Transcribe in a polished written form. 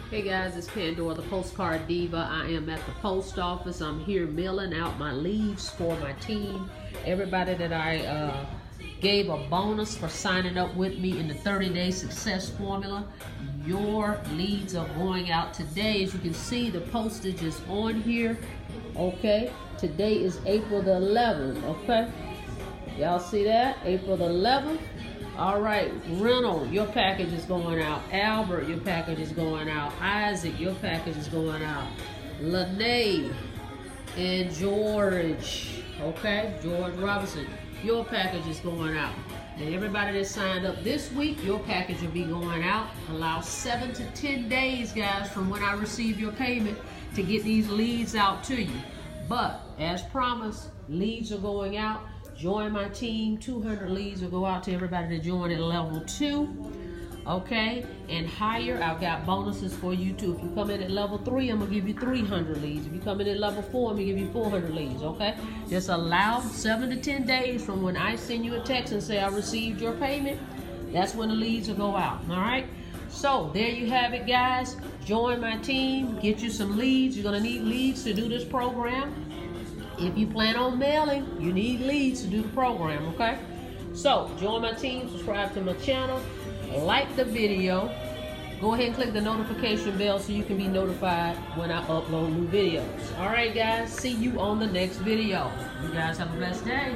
Hey guys, it's Pandora, the Postcard Diva. I am at the post office. I'm here mailing out my leads for my team. Everybody that I gave a bonus for signing up with me in the 30-day success formula. Your leads are going out today. As you can see, the postage is on here. Okay, today is April the 11th. Okay, y'all see that? April the 11th. All right, Reynolds, your package is going out. Albert, your package is going out. Isaac, your package is going out. Lene and George, okay? George Robinson, your package is going out. And everybody that signed up this week, your package will be going out. Allow 7 to 10 days, guys, from when I receive your payment to get these leads out to you. But as promised, leads are going out. Join my team. 200 leads will go out to everybody that joined at level 2. Okay, and higher, I've got bonuses for you too. If you come in at level 3, I'm gonna give you 300 leads. If you come in at level 4, I'm gonna give you 400 leads. Okay, just allow 7 to 10 days from when I send you a text and say I received your payment. That's when the leads will go out. All right, so there you have it, guys. Join my team, get you some leads. You're gonna need leads to do this program. If you plan on mailing, you need leads to do the program, okay? So, join my team, subscribe to my channel, like the video, go ahead and click the notification bell so you can be notified when I upload new videos. All right, guys, see you on the next video. You guys have a blessed day.